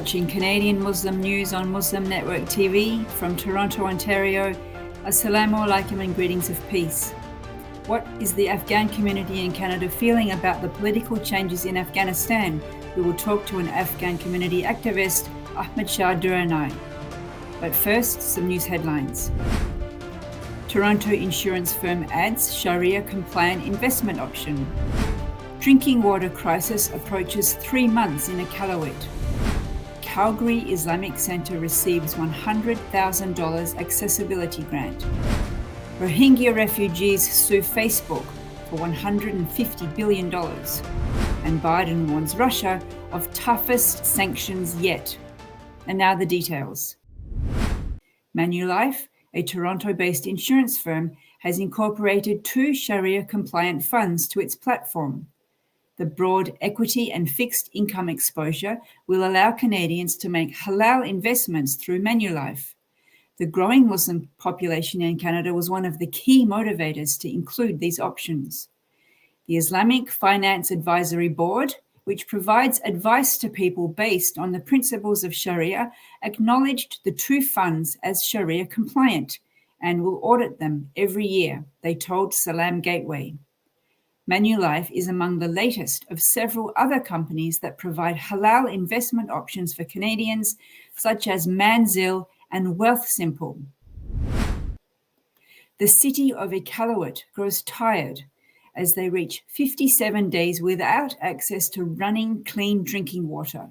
watching Canadian Muslim news on Muslim Network TV from Toronto, Ontario. Assalamu alaikum and greetings of peace. What is the Afghan community in Canada feeling about the political changes in Afghanistan? We will talk to an Afghan community activist, Ahmad-Shah Duranai. But first, some news headlines. Toronto insurance firm adds Sharia compliant investment option. Drinking water crisis approaches 3 months in Iqaluit. Calgary Islamic Centre receives $100,000 accessibility grant. Rohingya refugees sue Facebook for $150 billion. And Biden warns Russia of toughest sanctions yet. And now the details. Manulife, a Toronto-based insurance firm, has incorporated 2 Sharia-compliant funds to its platform. The broad equity and fixed income exposure will allow Canadians to make halal investments through Manulife. The growing Muslim population in Canada was one of the key motivators to include these options. The Islamic Finance Advisory Board, which provides advice to people based on the principles of Sharia, acknowledged the 2 funds as Sharia compliant and will audit them every year, they told Salam Gateway. Manulife is among the latest of several other companies that provide halal investment options for Canadians, such as Manzil and Wealthsimple. The city of Iqaluit grows tired as they reach 57 days without access to running, clean drinking water.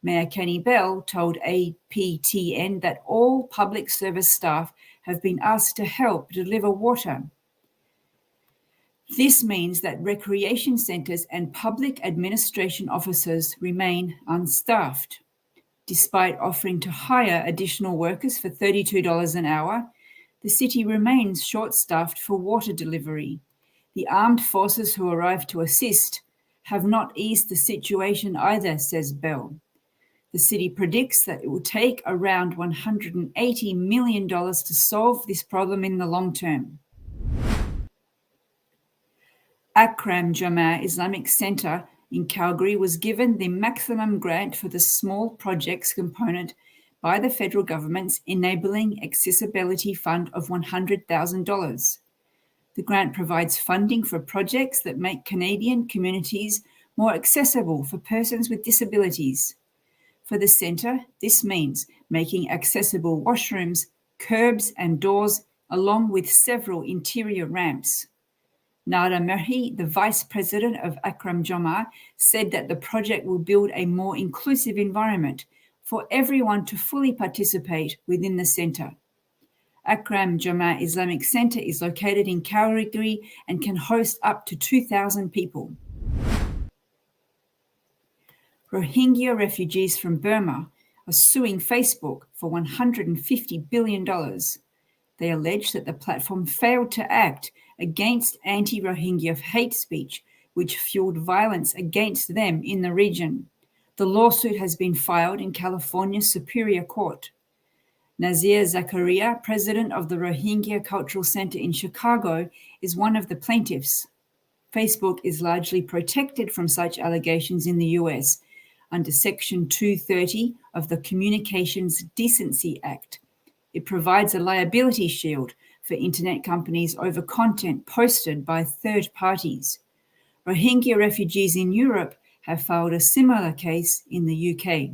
Mayor Kenny Bell told APTN that all public service staff have been asked to help deliver water. This means that recreation centres and public administration offices remain unstaffed. Despite offering to hire additional workers for $32 an hour, the city remains short-staffed for water delivery. The armed forces who arrived to assist have not eased the situation either, says Bell. The city predicts that it will take around $180 million to solve this problem in the long term. Ahmad-Shah Islamic Centre in Calgary was given the maximum grant for the small projects component by the federal government's Enabling Accessibility Fund of $100,000. The grant provides funding for projects that make Canadian communities more accessible for persons with disabilities. For the centre, this means making accessible washrooms, curbs and doors, along with several interior ramps. Nada Merhi, the vice president of Ahmad-Shah, said that the project will build a more inclusive environment for everyone to fully participate within the centre. Ahmad-Shah Islamic Centre is located in Calgary and can host up to 2,000 people. Rohingya refugees from Burma are suing Facebook for $150 billion. They allege that the platform failed to act against anti-Rohingya hate speech, which fueled violence against them in the region. The lawsuit has been filed in California's Superior Court. Nazir Zakaria, president of the Rohingya Cultural Center in Chicago, is one of the plaintiffs. Facebook is largely protected from such allegations in the US under Section 230 of the Communications Decency Act. It provides a liability shield for internet companies over content posted by third parties. Rohingya refugees in Europe have filed a similar case in the UK.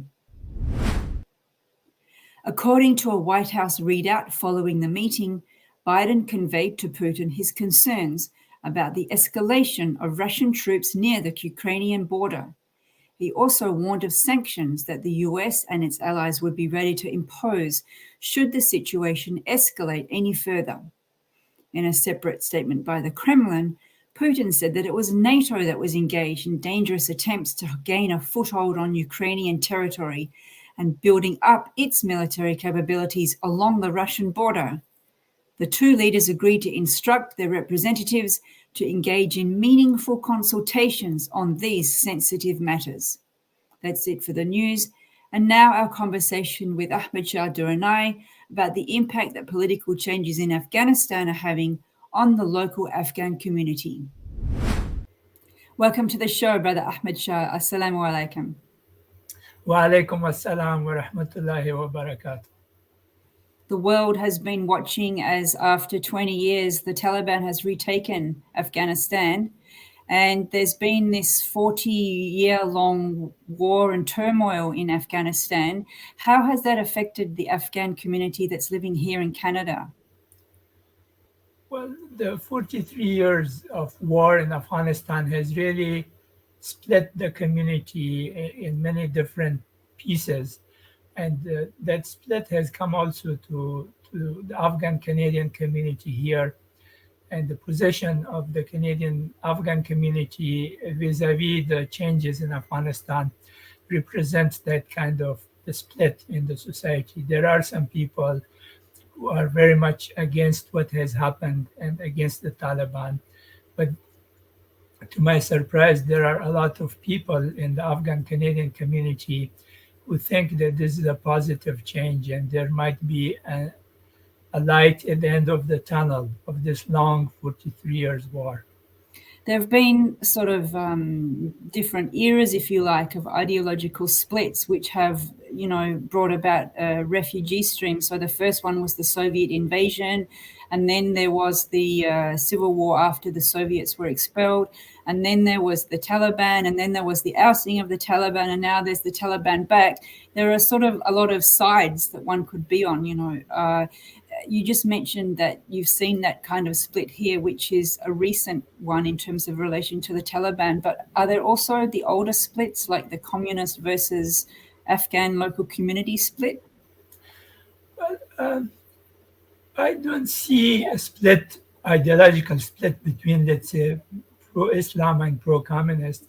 According to a White House readout following the meeting, Biden conveyed to Putin his concerns about the escalation of Russian troops near the Ukrainian border. He also warned of sanctions that the US and its allies would be ready to impose should the situation escalate any further. In a separate statement by the Kremlin, Putin said that it was NATO that was engaged in dangerous attempts to gain a foothold on Ukrainian territory and building up its military capabilities along the Russian border. The 2 leaders agreed to instruct their representatives to engage in meaningful consultations on these sensitive matters. That's it for the news. And now our conversation with Ahmad-Shah Duranai about the impact that political changes in Afghanistan are having on the local Afghan community. Welcome to the show, Brother Ahmad-Shah. Assalamu alaikum. Wa alaikum assalam wa rahmatullahi wa barakatuh. The world has been watching as, after 20 years, the Taliban has retaken Afghanistan. And there's been this 40-year-long war and turmoil in Afghanistan. How has that affected the Afghan community that's living here in Canada? Well, the 43 years of war in Afghanistan has really split the community in many different pieces. And that split has come also to the Afghan Canadian community here, and the position of the Canadian Afghan community vis-a-vis the changes in Afghanistan represents that kind of the split in the society. There are some people who are very much against what has happened and against the Taliban. But to my surprise, there are a lot of people in the Afghan Canadian community who think that this is a positive change and there might be a light at the end of the tunnel of this long 43 years war. There have been sort of different eras, if you like, of ideological splits, which have, brought about a refugee stream. So the first one was the Soviet invasion, and then there was the civil war after the Soviets were expelled, and then there was the Taliban, and then there was the ousting of the Taliban, and now there's the Taliban back. There are sort of a lot of sides that one could be on, you just mentioned that you've seen that kind of split here, which is a recent one in terms of relation to the Taliban. But are there also the older splits, like the communist versus Afghan local community split? Well, I don't see a split, ideological split between, let's say, pro-Islam and pro-communist,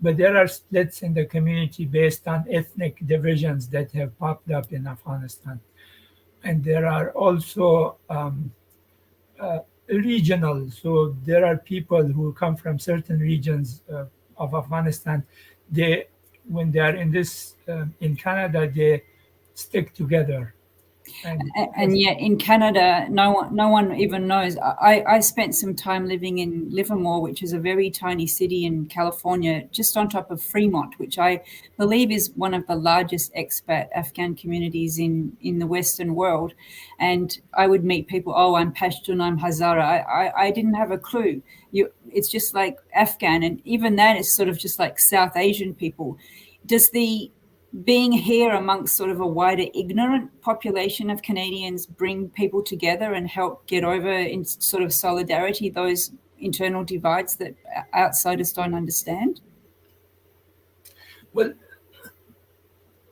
but there are splits in the community based on ethnic divisions that have popped up in Afghanistan. And there are also regional. So there are people who come from certain regions of Afghanistan. They, when they are in this in Canada, they stick together. And yet in Canada, no one even knows. I spent some time living in Livermore, which is a very tiny city in California, just on top of Fremont, which I believe is one of the largest expat Afghan communities in the Western world. And I would meet people, oh, I'm Pashtun, I'm Hazara. I didn't have a clue. It's just like Afghan, and even that is sort of just like South Asian people. Does the being here amongst sort of a wider ignorant population of Canadians bring people together and help get over in sort of solidarity those internal divides that outsiders don't understand? Well,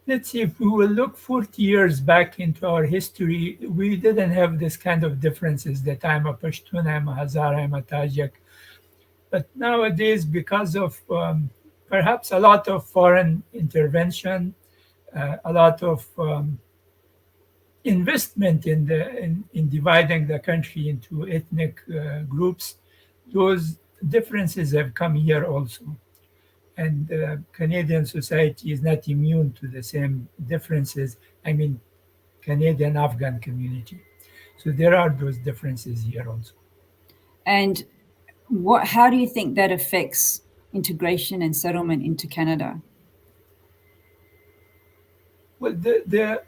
let's see, if we will look 40 years back into our history, we didn't have this kind of differences that I'm a Pashtun, I'm a Hazara, I'm a Tajik. But nowadays, because of perhaps a lot of foreign intervention, a lot of investment in dividing the country into ethnic groups, those differences have come here also. And Canadian society is not immune to the same differences. I mean, Canadian Afghan community. So there are those differences here also. And how do you think that affects integration and settlement into Canada? Well, the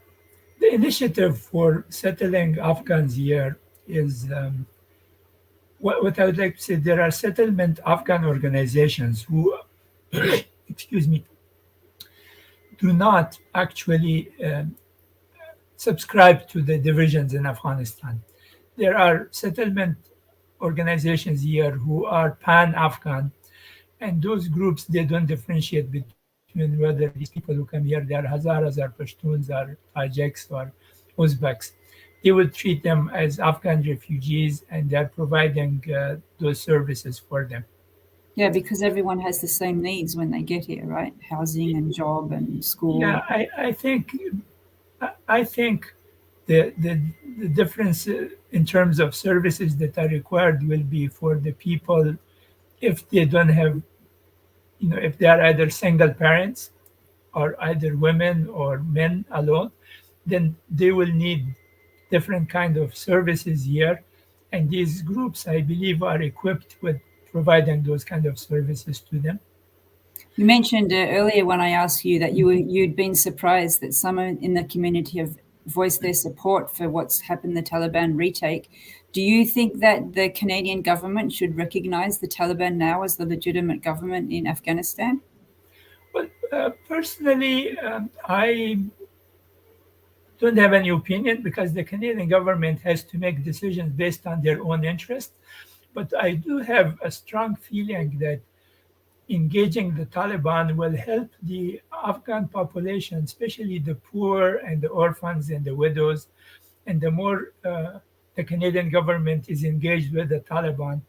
initiative for settling Afghans here is what I would like to say. There are settlement Afghan organizations who, excuse me, do not actually subscribe to the divisions in Afghanistan. There are settlement organizations here who are pan-Afghan, and those groups, they don't differentiate between whether these people who come here, they are Hazaras or Pashtuns or Tajiks or Uzbeks. They will treat them as Afghan refugees, and they're providing those services for them. Yeah, because everyone has the same needs when they get here, right? Housing and job and school. Yeah, I think the difference in terms of services that are required will be for the people if they don't have, if they are either single parents or either women or men alone, then they will need different kind of services here. And these groups, I believe, are equipped with providing those kind of services to them. You mentioned earlier when I asked you that you'd been surprised that some in the community have voiced their support for what's happened, the Taliban retake. Do you think that the Canadian government should recognize the Taliban now as the legitimate government in Afghanistan? Well, personally, I don't have any opinion because the Canadian government has to make decisions based on their own interest. But I do have a strong feeling that engaging the Taliban will help the Afghan population, especially the poor and the orphans and the widows. And the more the Canadian government is engaged with the Taliban,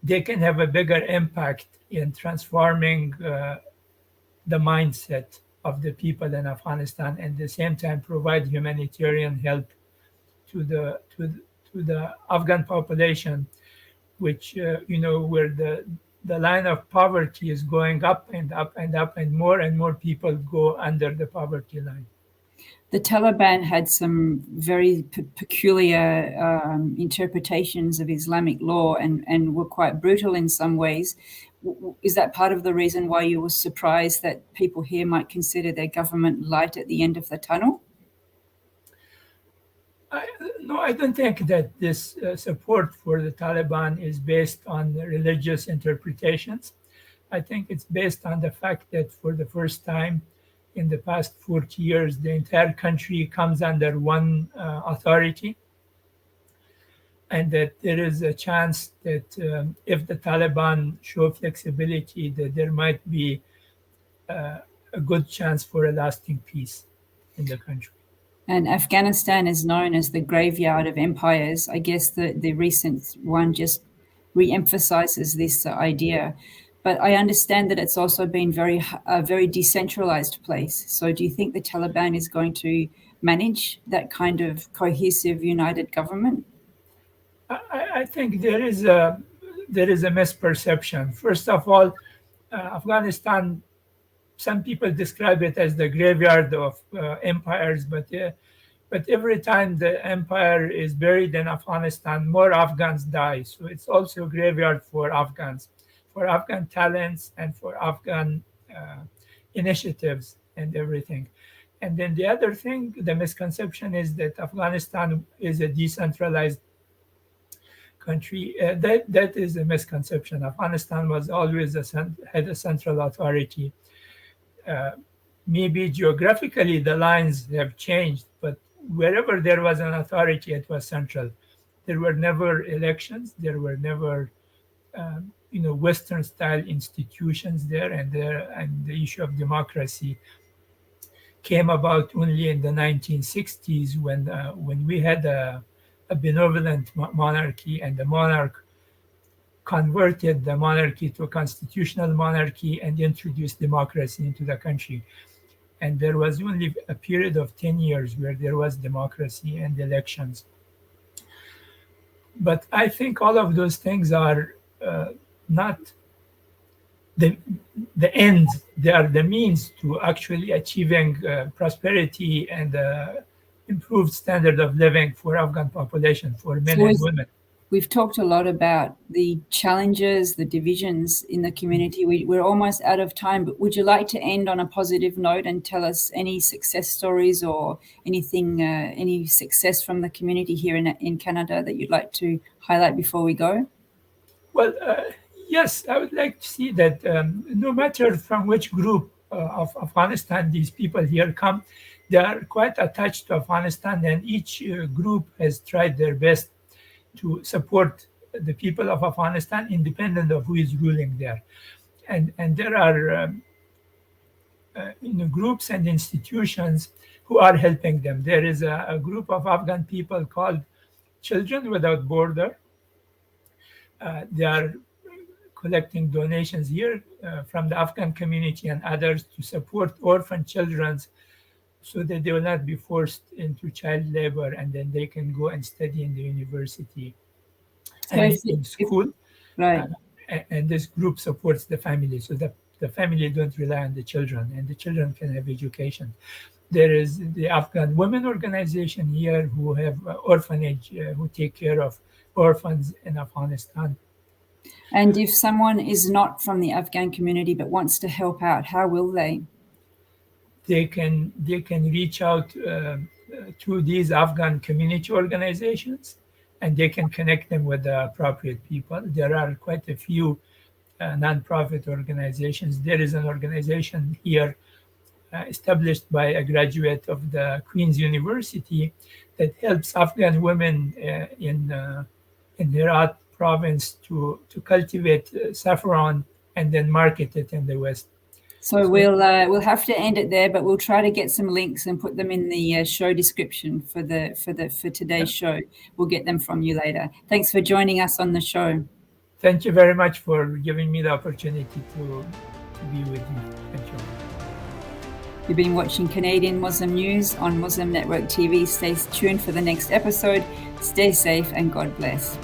they can have a bigger impact in transforming the mindset of the people in Afghanistan, and at the same time provide humanitarian help to the Afghan population, which where the line of poverty is going up and up and up, and more people go under the poverty line. The Taliban had some very peculiar interpretations of Islamic law and were quite brutal in some ways. Is that part of the reason why you were surprised that people here might consider their government light at the end of the tunnel? No, I don't think that this support for the Taliban is based on religious interpretations. I think it's based on the fact that for the first time in the past 40 years, the entire country comes under one authority, and that there is a chance that if the Taliban show flexibility, that there might be a good chance for a lasting peace in the country. And Afghanistan is known as the graveyard of empires. I guess the recent one just re-emphasizes this idea. But I understand that it's also been a very decentralized place. So do you think the Taliban is going to manage that kind of cohesive, united government? I think there is a misperception. First of all, Afghanistan, some people describe it as the graveyard of empires, but every time the empire is buried in Afghanistan, more Afghans die. So it's also a graveyard for Afghans, for Afghan talents, and for Afghan initiatives and everything. And then the other thing, the misconception is that Afghanistan is a decentralized country. That is a misconception. Afghanistan was always had a central authority. Maybe geographically the lines have changed, but wherever there was an authority, it was central. There were never elections. There were never, Western-style institutions there, and the issue of democracy came about only in the 1960s when we had a benevolent monarchy, and the monarch converted the monarchy to a constitutional monarchy and introduced democracy into the country. And there was only a period of 10 years where there was democracy and elections. But I think all of those things are not the end. They are the means to actually achieving prosperity and improved standard of living for Afghan population, for men and women. We've talked a lot about the challenges, the divisions in the community. We're almost out of time, but would you like to end on a positive note and tell us any success stories or anything, any success from the community here in Canada that you'd like to highlight before we go? Well, yes, I would like to see that no matter from which group of Afghanistan these people here come, they are quite attached to Afghanistan, and each group has tried their best to support the people of Afghanistan, independent of who is ruling there. And there are groups and institutions who are helping them. There is a group of Afghan people called Children Without Border. They are collecting donations here from the Afghan community and others to support orphan children so that they will not be forced into child labor, and then they can go and study in the university and in school. Right. And this group supports the family so that the family don't rely on the children, and the children can have education. There is the Afghan Women Organization here who have orphanage, who take care of orphans in Afghanistan. And if someone is not from the Afghan community but wants to help out, how will they? They can reach out to these Afghan community organizations, and they can connect them with the appropriate people. There are quite a few nonprofit organizations. There is an organization here established by a graduate of the Queen's University that helps Afghan women in Herat province to cultivate saffron and then market it in the West. So we'll have to end it there, but we'll try to get some links and put them in the show description for today's show. We'll get them from you later. Thanks for joining us on the show. Thank you very much for giving me the opportunity to be with you. Thank you. You've been watching Canadian Muslim News on Muslim Network TV. Stay tuned for the next episode. Stay safe and God bless.